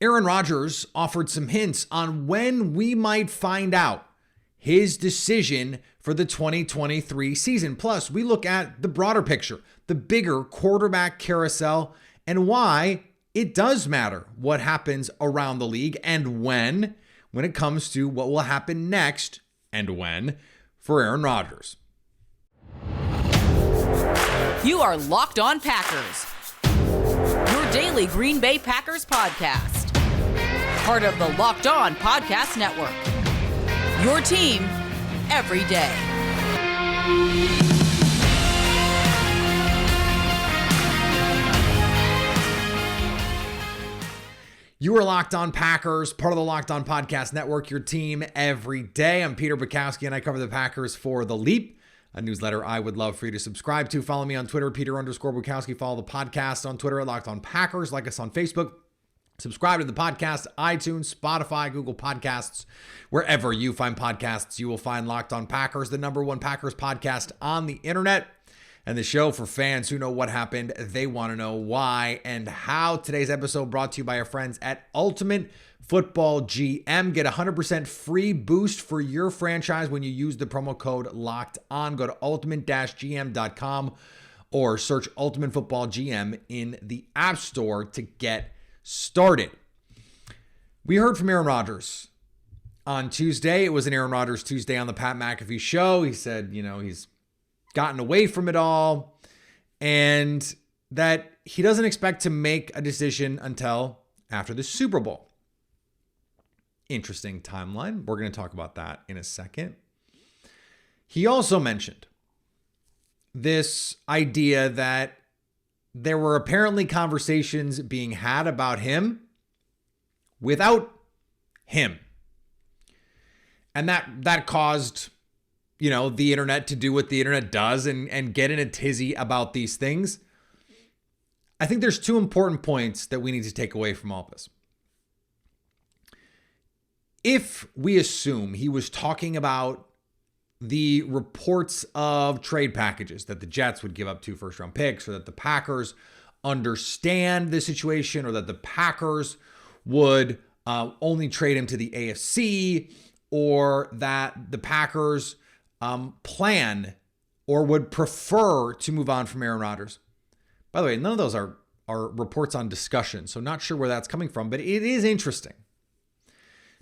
Aaron Rodgers offered some hints on when we might find out his decision for the 2023 season. Plus, we look at the broader picture, the bigger quarterback carousel, and why it does matter what happens around the league and when it comes to what will happen next and when for Aaron Rodgers. You are Locked On Packers, your daily Green Bay Packers podcast. Part of the Locked On Podcast Network, your team every day. You are Locked On Packers, part of the Locked On Podcast Network, your team every day. I'm Peter Bukowski, and I cover the Packers for The Leap, a newsletter I would love for you to subscribe to. Follow me on Twitter, Peter_Bukowski. Follow the podcast on Twitter at Locked On Packers. Like us on Facebook. Subscribe to the podcast, iTunes, Spotify, Google Podcasts. Wherever you find podcasts, you will find Locked On Packers, the #1 Packers podcast on the internet, and the show for fans who know what happened. They want to know why and how. Today's episode brought to you by our friends at Ultimate Football GM. Get 100% free boost for your franchise when you use the promo code Locked On. Go to ultimate-gm.com or search Ultimate Football GM in the App Store to get started. We heard from Aaron Rodgers on Tuesday. It was an Aaron Rodgers Tuesday on the Pat McAfee show. He said, he's gotten away from it all and that he doesn't expect to make a decision until after the Super Bowl. Interesting timeline. We're going to talk about that in a second. He also mentioned this idea that there were apparently conversations being had about him without him. And that caused, the internet to do what the internet does and get in a tizzy about these things. I think there's two important points that we need to take away from all this. If we assume he was talking about the reports of trade packages that the Jets would give up 2 first-round picks, or that the Packers understand the situation, or that the Packers would only trade him to the AFC, or that the Packers plan or would prefer to move on from Aaron Rodgers. By the way, none of those are reports on discussion, so not sure where that's coming from, but it is interesting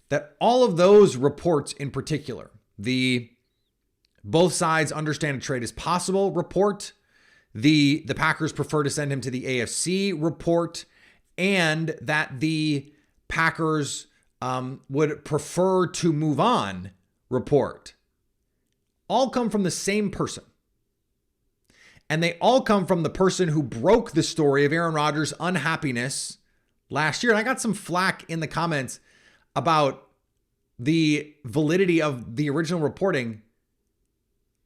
that all of those reports in particular, the both sides understand a trade is possible report, the Packers prefer to send him to the AFC report, and that the Packers would prefer to move on report, all come from the same person. And they all come from the person who broke the story of Aaron Rodgers' unhappiness last year. And I got some flack in the comments about the validity of the original reporting.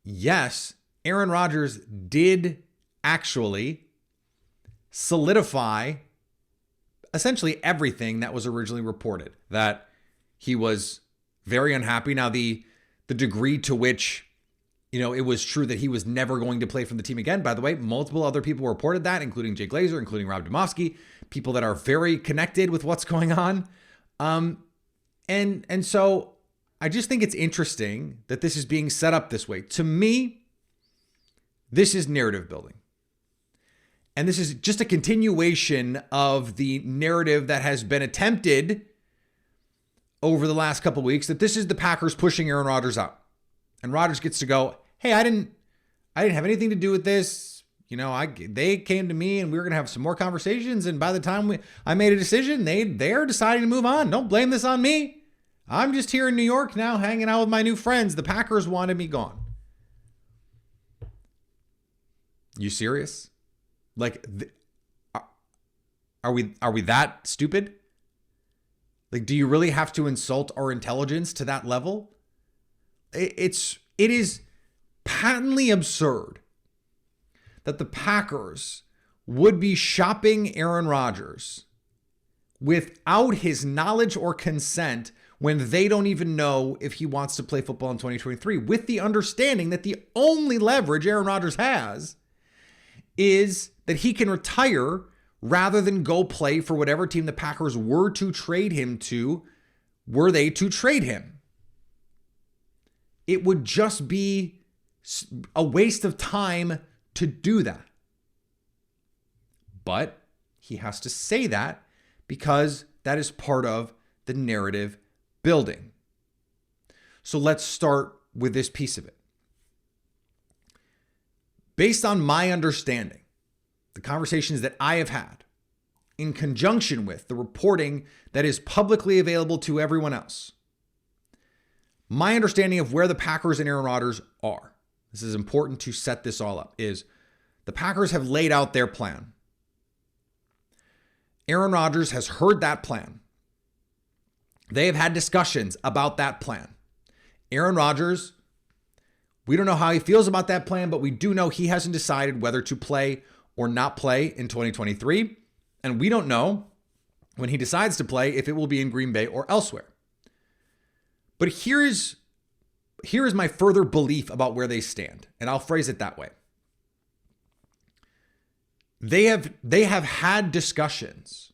Yes, Aaron Rodgers did actually solidify essentially everything that was originally reported, that he was very unhappy. Now, the degree to which, it was true that he was never going to play for the team again. By the way, multiple other people reported that, including Jay Glazer, including Rob Domofsky, people that are very connected with what's going on. And so I just think it's interesting that this is being set up this way. To me, this is narrative building. And this is just a continuation of the narrative that has been attempted over the last couple of weeks, that this is the Packers pushing Aaron Rodgers out. And Rodgers gets to go, hey, I didn't have anything to do with this. They came to me and we were going to have some more conversations. And by the time I made a decision, they're deciding to move on. Don't blame this on me. I'm just here in New York now hanging out with my new friends. The Packers wanted me gone. You serious? Are we that stupid? Do you really have to insult our intelligence to that level? It is patently absurd that the Packers would be shopping Aaron Rodgers without his knowledge or consent when they don't even know if he wants to play football in 2023, with the understanding that the only leverage Aaron Rodgers has is that he can retire rather than go play for whatever team the Packers were to trade him to, were they to trade him. It would just be a waste of time to do that. But he has to say that because that is part of the narrative building. So let's start with this piece of it. Based on my understanding, the conversations that I have had, in conjunction with the reporting that is publicly available to everyone else, my understanding of where the Packers and Aaron Rodgers are, this is important to set this all up, is the Packers have laid out their plan. Aaron Rodgers has heard that plan. They have had discussions about that plan. Aaron Rodgers, we don't know how he feels about that plan, but we do know he hasn't decided whether to play or not play in 2023. And we don't know when he decides to play if it will be in Green Bay or elsewhere. But here is my further belief about where they stand, and I'll phrase it that way. They have had discussions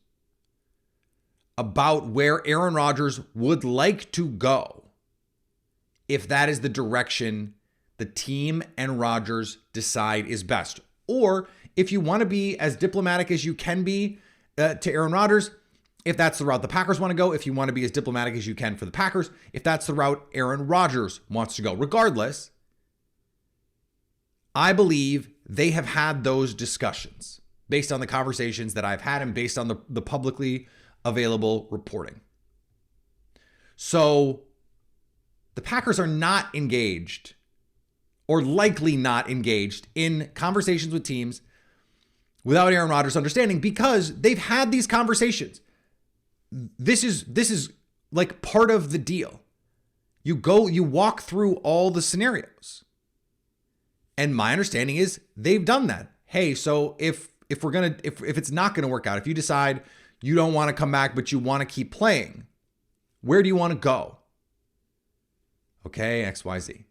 about where Aaron Rodgers would like to go if that is the direction the team and Rodgers decide is best. Or if you want to be as diplomatic as you can be to Aaron Rodgers, if that's the route the Packers want to go, if you want to be as diplomatic as you can for the Packers, if that's the route Aaron Rodgers wants to go. Regardless, I believe they have had those discussions based on the conversations that I've had and based on the publicly available reporting. So the Packers are not engaged, or likely not engaged, in conversations with teams without Aaron Rodgers understanding, because they've had these conversations. This is like part of the deal. You walk through all the scenarios. And my understanding is they've done that. Hey, so if it's not going to work out, if you decide you don't want to come back but you want to keep playing, where do you want to go? Okay, XYZ.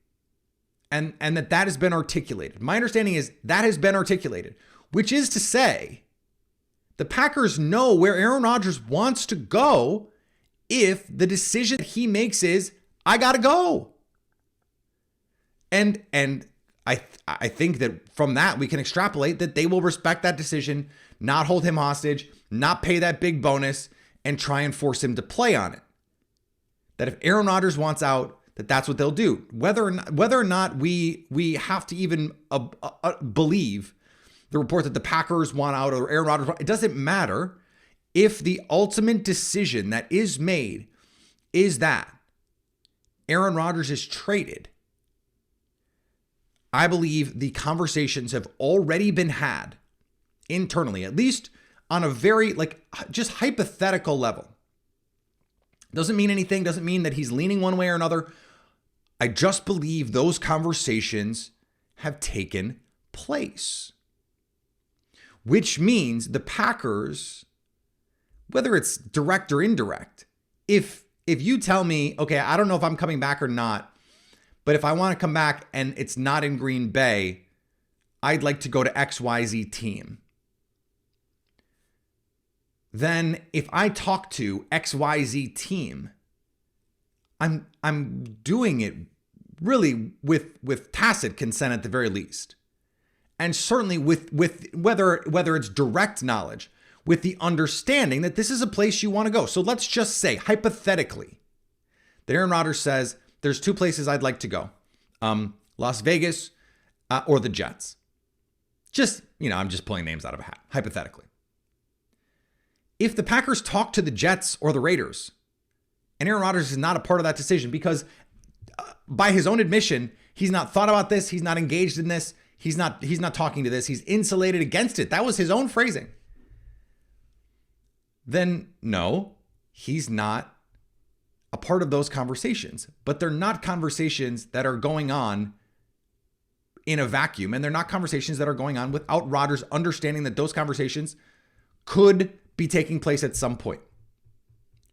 And that has been articulated. My understanding is that has been articulated, which is to say the Packers know where Aaron Rodgers wants to go if the decision he makes is, I got to go. And I think that from that we can extrapolate that they will respect that decision, not hold him hostage, not pay that big bonus, and try and force him to play on it. That if Aaron Rodgers wants out, that's what they'll do. Whether or not we have to even believe the report that the Packers want out or Aaron Rodgers, it doesn't matter if the ultimate decision that is made is that Aaron Rodgers is traded. I believe the conversations have already been had internally, at least on a very just hypothetical level. Doesn't mean anything, doesn't mean that he's leaning one way or another. I just believe those conversations have taken place. Which means the Packers, whether it's direct or indirect, if you tell me, okay, I don't know if I'm coming back or not, but if I want to come back and it's not in Green Bay, I'd like to go to XYZ team. Then if I talk to XYZ team, I'm doing it really with tacit consent at the very least. And certainly with whether it's direct knowledge, with the understanding that this is a place you want to go. So let's just say, hypothetically, that Aaron Rodgers says, there's two places I'd like to go. Las Vegas or the Jets. I'm just pulling names out of a hat, hypothetically. If the Packers talk to the Jets or the Raiders, and Aaron Rodgers is not a part of that decision because by his own admission, he's not thought about this, he's not engaged in this, he's not talking to this, he's insulated against it. That was his own phrasing. Then no, he's not a part of those conversations. But they're not conversations that are going on in a vacuum, and they're not conversations that are going on without Rodgers understanding that those conversations could be taking place at some point.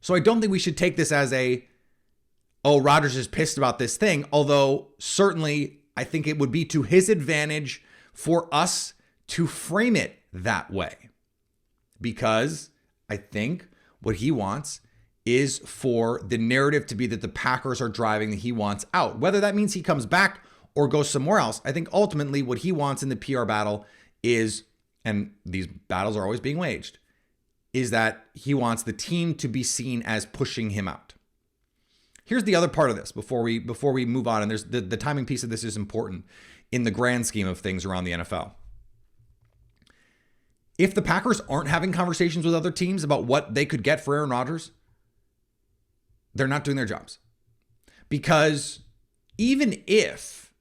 So I don't think we should take this as Rodgers is pissed about this thing, although certainly I think it would be to his advantage for us to frame it that way. because I think what he wants is for the narrative to be that the Packers are driving, that he wants out. Whether that means he comes back or goes somewhere else, I think ultimately what he wants in the PR battle is, and these battles are always being waged, is that he wants the team to be seen as pushing him out. Here's the other part of this before we move on, and there's the timing piece of this is important in the grand scheme of things around the NFL. If the Packers aren't having conversations with other teams about what they could get for Aaron Rodgers, they're not doing their jobs. Because even if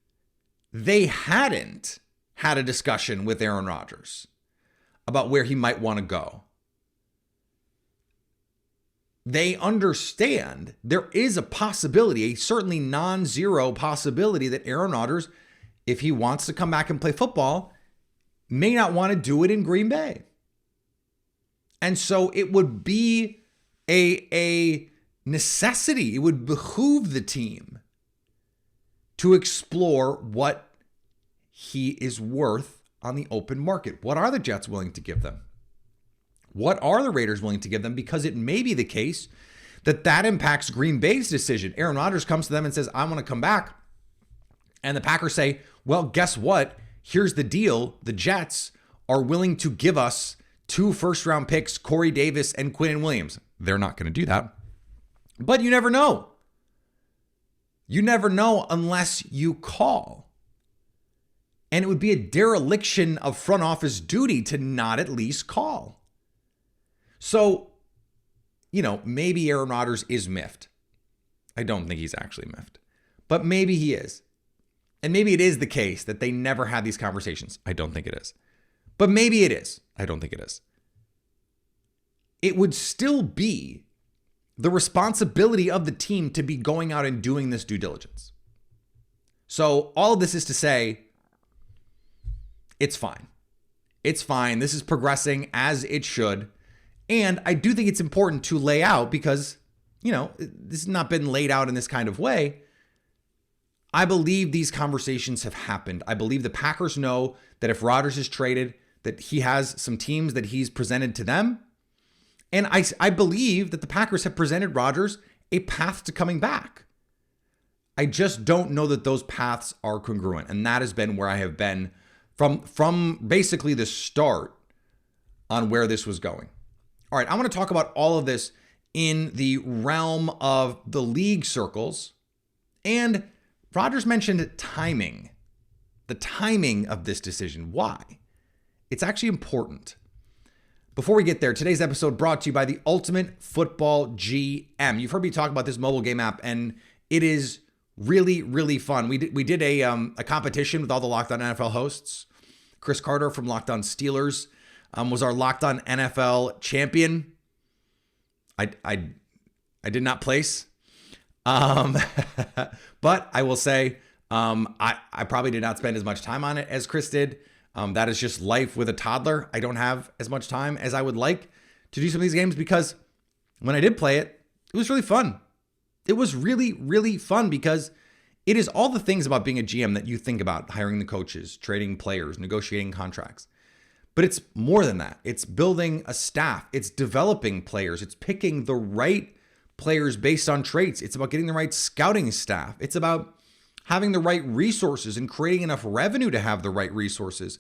they hadn't had a discussion with Aaron Rodgers about where he might want to go, they understand there is a possibility, a certainly non-zero possibility, that Aaron Rodgers, if he wants to come back and play football, may not want to do it in Green Bay. And so it would be a necessity. It would behoove the team to explore what he is worth on the open market. What are the Jets willing to give them? What are the Raiders willing to give them? Because it may be the case that impacts Green Bay's decision. Aaron Rodgers comes to them and says, I want to come back. And the Packers say, well, guess what? Here's the deal. The Jets are willing to give us 2 first-round picks, Corey Davis and Quinnen Williams. They're not going to do that. But you never know. You never know unless you call. And it would be a dereliction of front office duty to not at least call. So, maybe Aaron Rodgers is miffed. I don't think he's actually miffed. But maybe he is. And maybe it is the case that they never had these conversations. I don't think it is. But maybe it is. I don't think it is. It would still be the responsibility of the team to be going out and doing this due diligence. So all of this is to say, it's fine. It's fine. This is progressing as it should. And I do think it's important to lay out because, this has not been laid out in this kind of way. I believe these conversations have happened. I believe the Packers know that if Rodgers is traded, that he has some teams that he's presented to them. And I believe that the Packers have presented Rodgers a path to coming back. I just don't know that those paths are congruent. And that has been where I have been from basically the start on where this was going. All right, I want to talk about all of this in the realm of the league circles. And Rodgers mentioned timing, the timing of this decision. Why? It's actually important. Before we get there, today's episode brought to you by the Ultimate Football GM. You've heard me talk about this mobile game app, and it is really, really fun. We did a competition with all the Locked On NFL hosts. Chris Carter from Locked On Steelers was our Locked On NFL champion. I did not place. But I will say, I probably did not spend as much time on it as Chris did. That is just life with a toddler. I don't have as much time as I would like to do some of these games because when I did play it, it was really fun. It was really, really fun because it is all the things about being a GM that you think about: hiring the coaches, trading players, negotiating contracts. But it's more than that. It's building a staff. It's developing players. It's picking the right players based on traits. It's about getting the right scouting staff. It's about having the right resources and creating enough revenue to have the right resources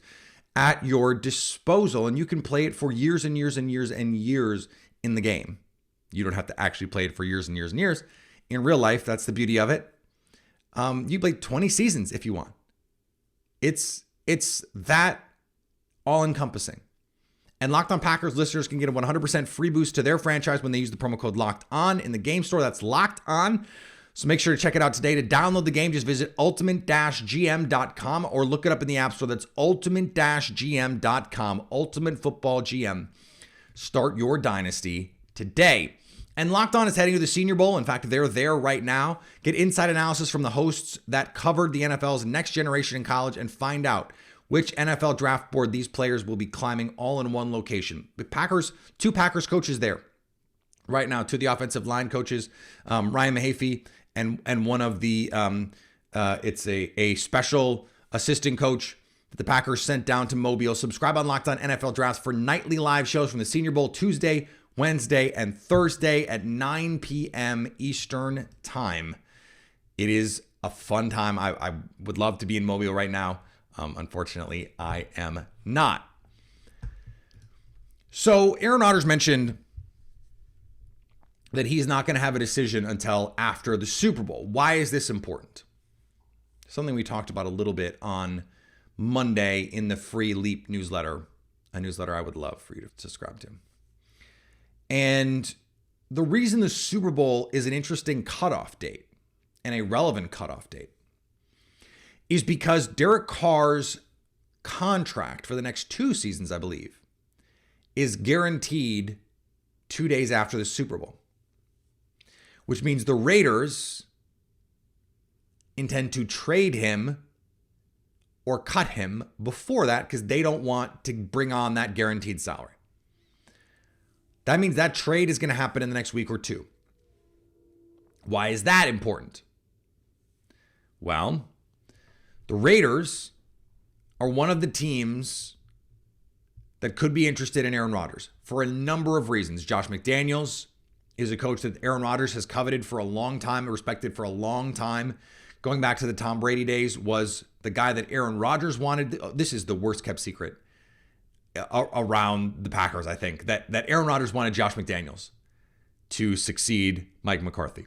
at your disposal. And you can play it for years and years and years and years in the game. You don't have to actually play it for years and years and years. In real life, that's the beauty of it. You play 20 seasons if you want. It's that all-encompassing. And Locked On Packers listeners can get a 100% free boost to their franchise when they use the promo code Locked On in the game store. That's Locked On. So make sure to check it out today. To download the game, just visit ultimate-gm.com or look it up in the App Store. That's ultimate-gm.com. Ultimate Football GM. Start your dynasty today. And Locked On is heading to the Senior Bowl. In fact, they're there right now. Get inside analysis from the hosts that covered the NFL's next generation in college and find out which NFL draft board these players will be climbing all in one location. The Packers, 2 Packers coaches there right now, 2 of the offensive line coaches, Ryan McAfee and one of the, it's a special assistant coach that the Packers sent down to Mobile. Subscribe on Locked On NFL Drafts for nightly live shows from the Senior Bowl Tuesday, Wednesday, and Thursday at 9 p.m. Eastern Time. It is a fun time. I would love to be in Mobile right now. Unfortunately, I am not. So Aaron Rodgers mentioned that he's not going to have a decision until after the Super Bowl. Why is this important? Something we talked about a little bit on Monday in the free Leap newsletter, a newsletter I would love for you to subscribe to. And the reason the Super Bowl is an interesting cutoff date and a relevant cutoff date is because Derek Carr's contract for the next 2 seasons, I believe, is guaranteed 2 days after the Super Bowl, which means the Raiders intend to trade him or cut him before that because they don't want to bring on that guaranteed salary. That means that trade is going to happen in the next week or 2. Why is that important? Well, the Raiders are one of the teams that could be interested in Aaron Rodgers for a number of reasons. Josh McDaniels is a coach that Aaron Rodgers has coveted for a long time, respected for a long time. Going back to the Tom Brady days, was the guy that Aaron Rodgers wanted. This is the worst kept secret around the Packers, I think, that Aaron Rodgers wanted Josh McDaniels to succeed Mike McCarthy.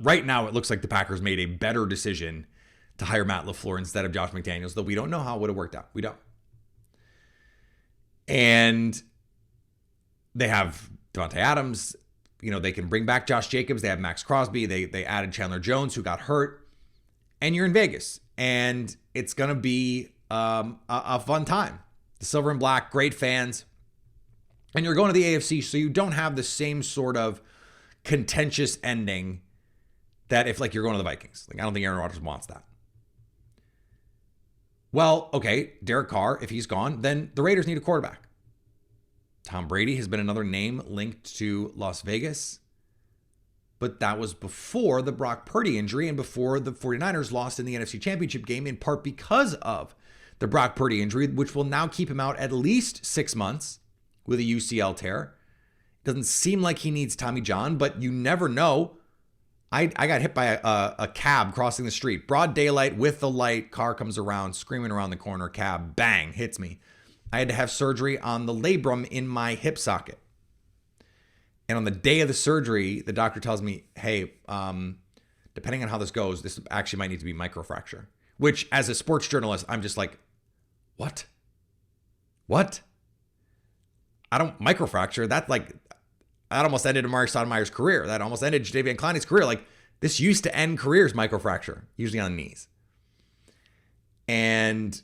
Right now, it looks like the Packers made a better decision to hire Matt LaFleur instead of Josh McDaniels, though we don't know how it would have worked out. We don't. And they have Devontae Adams. You know, they can bring back Josh Jacobs. They have Max Crosby. They added Chandler Jones, who got hurt. And you're in Vegas. And it's going to be a fun time. The Silver and Black, great fans. And you're going to the AFC, so you don't have the same sort of contentious ending that if, like, you're going to the Vikings. Like, I don't think Aaron Rodgers wants that. Well, okay, Derek Carr, if he's gone, then the Raiders need a quarterback. Tom Brady has been another name linked to Las Vegas, but that was before the Brock Purdy injury and before the 49ers lost in the NFC Championship game, in part because of the Brock Purdy injury, which will now keep him out at least 6 months with a UCL tear. Doesn't seem like he needs Tommy John, but you never know. I got hit by a cab crossing the street. Broad daylight with the light. Car comes around, screaming around the corner. Cab, bang, hits me. I had to have surgery on the labrum in my hip socket. And on the day of the surgery, the doctor tells me, hey, depending on how this goes, this actually might need to be microfracture. Which, as a sports journalist, I'm just like, what? I don't microfracture. That almost ended Amari Stoudemire's career. That almost ended Jadeveon Clowney's career. Like, this used to end careers, microfracture, usually on the knees. And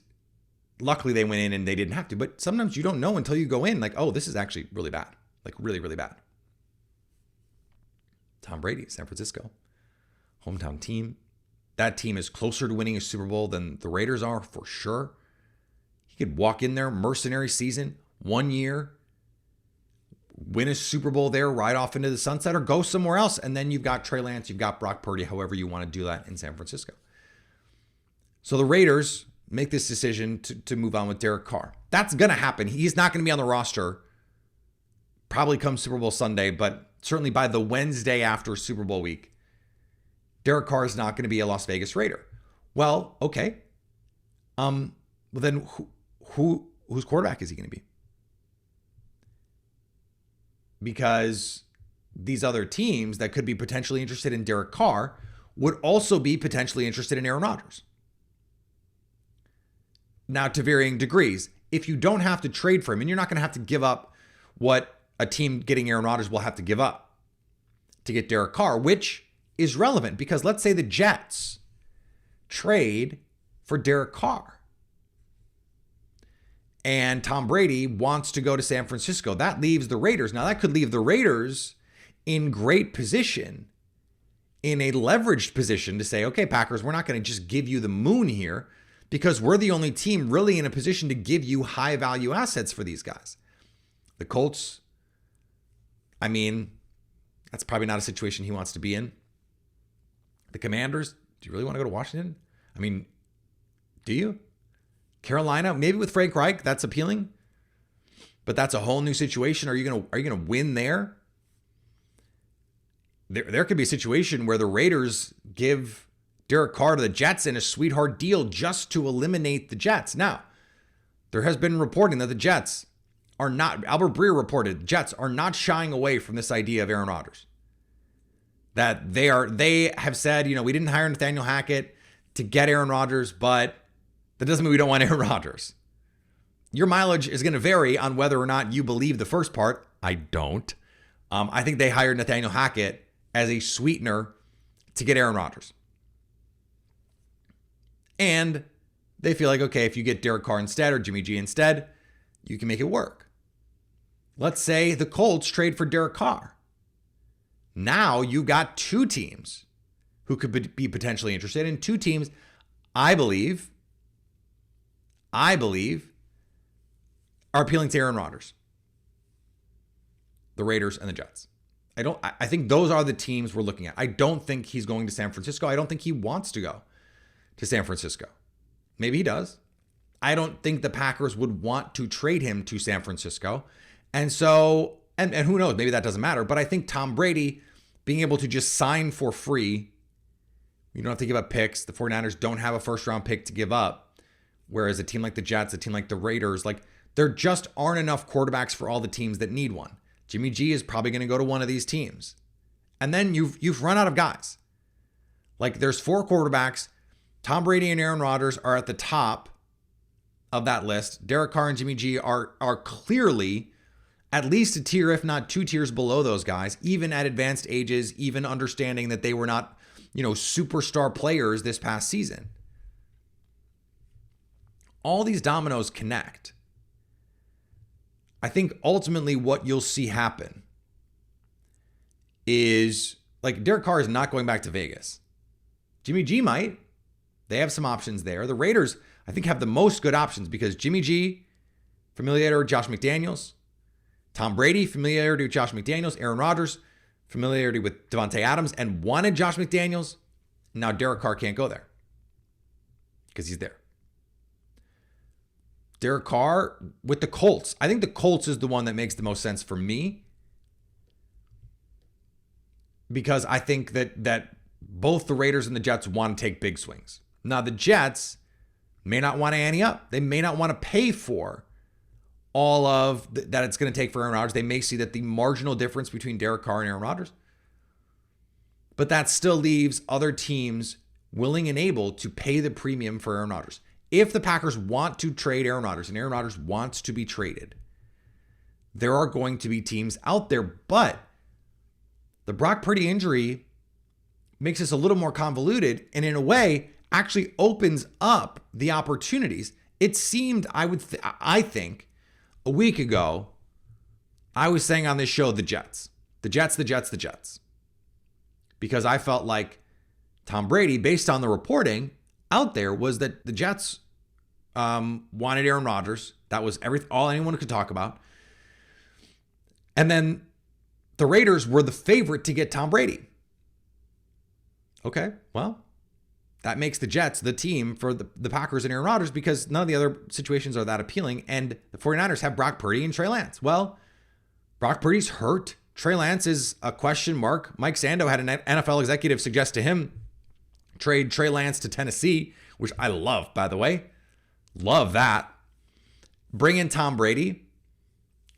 luckily they went in and they didn't have to. But sometimes you don't know until you go in, like, oh, this is actually really bad. Like, really, really bad. Tom Brady, San Francisco, hometown team. That team is closer to winning a Super Bowl than the Raiders are, for sure. He could walk in there, mercenary season, 1 year, win a Super Bowl there, ride off into the sunset, or go somewhere else. And then you've got Trey Lance, you've got Brock Purdy, however you want to do that in San Francisco. So the Raiders make this decision to move on with Derek Carr. That's going to happen. He's not going to be on the roster probably come Super Bowl Sunday, but certainly by the Wednesday after Super Bowl week, Derek Carr is not going to be a Las Vegas Raider. Well, okay. Well, then whose quarterback is he going to be? Because these other teams that could be potentially interested in Derek Carr would also be potentially interested in Aaron Rodgers. Now, to varying degrees, if you don't have to trade for him, and you're not going to have to give up what a team getting Aaron Rodgers will have to give up to get Derek Carr, which is relevant because let's say the Jets trade for Derek Carr and Tom Brady wants to go to San Francisco. That leaves the Raiders. Now, that could leave the Raiders in great position, in a leveraged position to say, okay, Packers, we're not going to just give you the moon here because we're the only team really in a position to give you high value assets for these guys. The Colts, I mean, that's probably not a situation he wants to be in. The Commanders, do you really want to go to Washington? I mean, do you? Carolina, maybe with Frank Reich, that's appealing. But that's a whole new situation. Are you gonna win there? There could be a situation where the Raiders give Derek Carr to the Jets in a sweetheart deal just to eliminate the Jets. Now, there has been reporting that the Jets are not, Albert Breer reported, the Jets are not shying away from this idea of Aaron Rodgers. That they have said, we didn't hire Nathaniel Hackett to get Aaron Rodgers, but that doesn't mean we don't want Aaron Rodgers. Your mileage is going to vary on whether or not you believe the first part. I don't. I think they hired Nathaniel Hackett as a sweetener to get Aaron Rodgers. And they feel like, okay, if you get Derek Carr instead or Jimmy G instead, you can make it work. Let's say the Colts trade for Derek Carr. Now you got two teams who could be potentially interested, and two teams, I believe, are appealing to Aaron Rodgers. The Raiders and the Jets. I think those are the teams we're looking at. I don't think he's going to San Francisco. I don't think he wants to go to San Francisco. Maybe he does. I don't think the Packers would want to trade him to San Francisco. And so, and who knows, maybe that doesn't matter. But I think Tom Brady being able to just sign for free, you don't have to give up picks. The 49ers don't have a first round pick to give up. Whereas a team like the Jets, a team like the Raiders, there just aren't enough quarterbacks for all the teams that need one. Jimmy G is probably going to go to one of these teams. And then you've run out of guys. There's 4 quarterbacks. Tom Brady and Aaron Rodgers are at the top of that list. Derek Carr and Jimmy G are clearly at least a tier, if not 2 tiers below those guys, even at advanced ages, even understanding that they were not, superstar players this past season. All these dominoes connect. I think ultimately what you'll see happen is Derek Carr is not going back to Vegas. Jimmy G might. They have some options there. The Raiders, I think, have the most good options because Jimmy G, familiarity with Josh McDaniels. Tom Brady, familiarity with Josh McDaniels. Aaron Rodgers, familiarity with Devontae Adams and wanted Josh McDaniels. Now Derek Carr can't go there because he's there. Derek Carr with the Colts. I think the Colts is the one that makes the most sense for me because I think that both the Raiders and the Jets want to take big swings. Now, the Jets may not want to ante up. They may not want to pay for all of that it's going to take for Aaron Rodgers. They may see that the marginal difference between Derek Carr and Aaron Rodgers. But that still leaves other teams willing and able to pay the premium for Aaron Rodgers. If the Packers want to trade Aaron Rodgers and Aaron Rodgers wants to be traded, there are going to be teams out there. But the Brock Purdy injury makes this a little more convoluted and in a way actually opens up the opportunities. It seemed, I think, a week ago, I was saying on this show, the Jets. Because I felt like Tom Brady, based on the reporting out there, was that the Jets wanted Aaron Rodgers. That was all anyone could talk about. And then the Raiders were the favorite to get Tom Brady. Okay, well, that makes the Jets the team for the Packers and Aaron Rodgers because none of the other situations are that appealing. And the 49ers have Brock Purdy and Trey Lance. Well, Brock Purdy's hurt. Trey Lance is a question mark. Mike Sando had an NFL executive suggest to him trade Trey Lance to Tennessee, which I love, by the way. Love that. Bring in Tom Brady.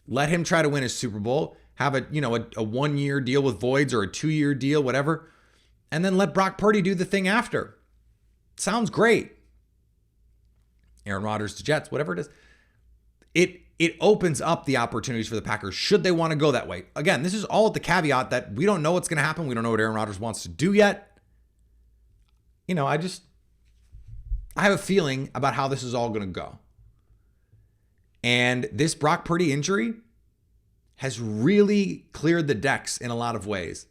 Let him try to win a Super Bowl. Have a 1-year deal with voids or a 2-year deal, whatever. And then let Brock Purdy do the thing after. Sounds great. Aaron Rodgers to Jets, whatever it is. It opens up the opportunities for the Packers should they want to go that way. Again, this is all at the caveat that we don't know what's going to happen. We don't know what Aaron Rodgers wants to do yet. I have a feeling about how this is all going to go. And this Brock Purdy injury has really cleared the decks in a lot of ways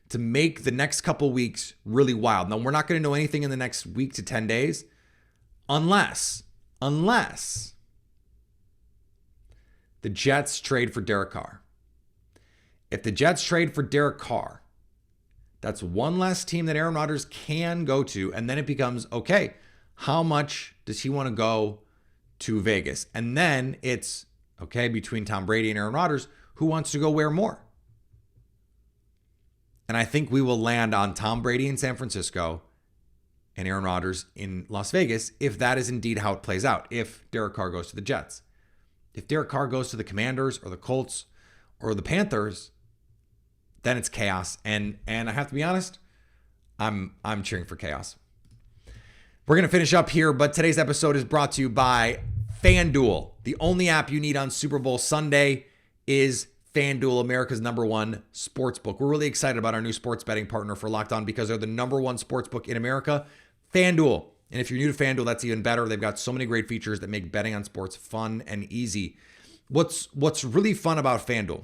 to make the next couple weeks really wild. Now, we're not going to know anything in the next week to 10 days unless the Jets trade for Derek Carr. If the Jets trade for Derek Carr, that's one less team that Aaron Rodgers can go to, and then it becomes, okay, how much does he want to go to Vegas. And then it's, okay, between Tom Brady and Aaron Rodgers, who wants to go where more? And I think we will land on Tom Brady in San Francisco and Aaron Rodgers in Las Vegas if that is indeed how it plays out, if Derek Carr goes to the Jets. If Derek Carr goes to the Commanders or the Colts or the Panthers, then it's chaos. And I have to be honest, I'm cheering for chaos. We're going to finish up here, but today's episode is brought to you by FanDuel. The only app you need on Super Bowl Sunday is FanDuel, America's #1 sportsbook. We're really excited about our new sports betting partner for Locked On because they're the #1 sportsbook in America, FanDuel. And if you're new to FanDuel, that's even better. They've got so many great features that make betting on sports fun and easy. What's really fun about FanDuel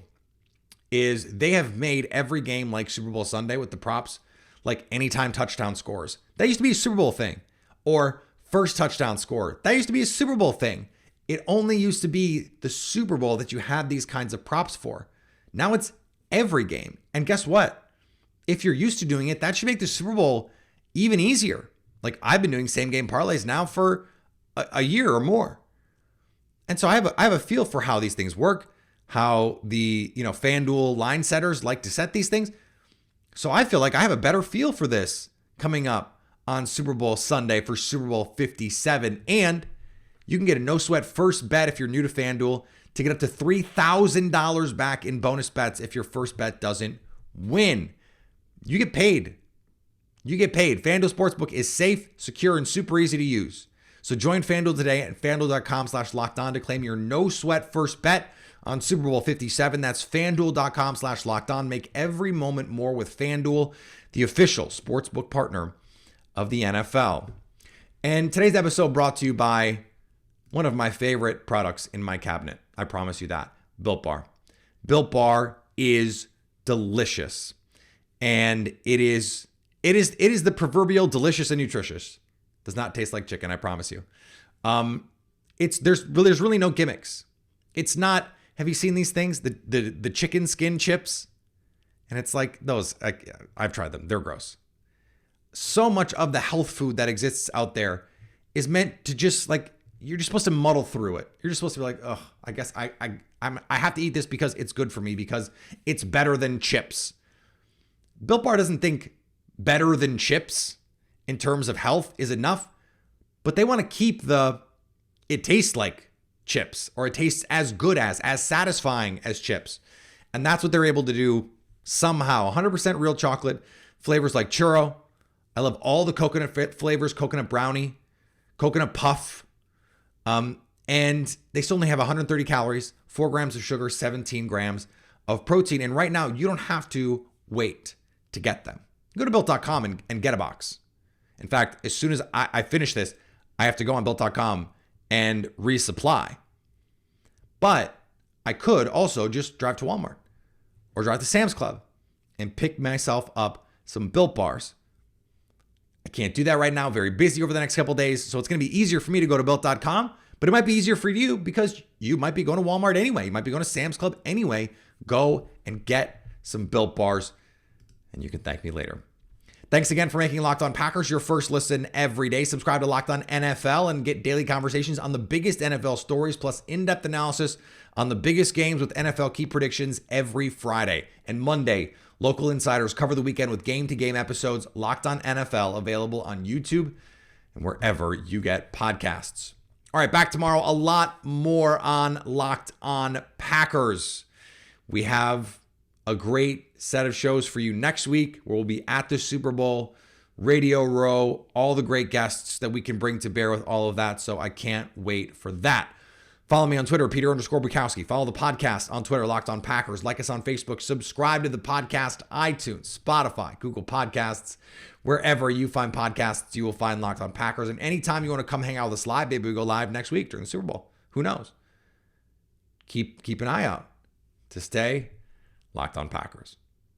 is they have made every game like Super Bowl Sunday with the props, like anytime touchdown scores. That used to be a Super Bowl thing. Or first touchdown score. That used to be a Super Bowl thing. It only used to be the Super Bowl that you had these kinds of props for. Now it's every game. And guess what? If you're used to doing it, that should make the Super Bowl even easier. Like I've been doing same game parlays now for a year or more. And so I have a feel for how these things work, how the, FanDuel line setters like to set these things. So I feel like I have a better feel for this coming up on Super Bowl Sunday for Super Bowl 57. And you can get a no sweat first bet if you're new to FanDuel to get up to $3,000 back in bonus bets if your first bet doesn't win. You get paid. FanDuel Sportsbook is safe, secure, and super easy to use. So join FanDuel today at FanDuel.com/lockedon to claim your no sweat first bet on Super Bowl 57. That's FanDuel.com/lockedon. Make every moment more with FanDuel, the official sportsbook partner of the NFL. And today's episode brought to you by one of my favorite products in my cabinet. I promise you that. Built Bar. Built Bar is delicious. And it is the proverbial delicious and nutritious. Does not taste like chicken, I promise you. There's really no gimmicks. It's not, have you seen these things? The chicken skin chips? And it's like those, I've tried them. They're gross. So much of the health food that exists out there is meant to just you're just supposed to muddle through it. You're just supposed to be like, oh, I guess I have to eat this because it's good for me, because it's better than chips. Built Bar doesn't think better than chips in terms of health is enough, but they want to keep it tastes like chips, or it tastes as good as satisfying as chips. And that's what they're able to do somehow. 100% real chocolate flavors like churro. I love all the coconut flavors, coconut brownie, coconut puff. And they still only have 130 calories, 4 grams of sugar, 17 grams of protein. And right now, you don't have to wait to get them. Go to Built.com and get a box. In fact, as soon as I finish this, I have to go on Built.com and resupply. But I could also just drive to Walmart or drive to Sam's Club and pick myself up some Built Bars. I can't do that right now. Very busy over the next couple of days. So it's going to be easier for me to go to Built.com, but it might be easier for you because you might be going to Walmart anyway. You might be going to Sam's Club anyway. Go and get some Built Bars, and you can thank me later. Thanks again for making Locked On Packers your first listen every day. Subscribe to Locked On NFL and get daily conversations on the biggest NFL stories, plus in-depth analysis on the biggest games with NFL key predictions every Friday. And Monday, local insiders cover the weekend with game-to-game episodes. Locked On NFL, available on YouTube and wherever you get podcasts. All right, back tomorrow. A lot more on Locked On Packers. We have a great set of shows for you next week where we'll be at the Super Bowl, Radio Row, all the great guests that we can bring to bear with all of that. So I can't wait for that. Follow me on Twitter, Peter_Bukowski. Follow the podcast on Twitter, Locked On Packers. Like us on Facebook. Subscribe to the podcast, iTunes, Spotify, Google Podcasts. Wherever you find podcasts, you will find Locked On Packers. And anytime you want to come hang out with us live, maybe we go live next week during the Super Bowl. Who knows? Keep an eye out to stay Locked On Packers.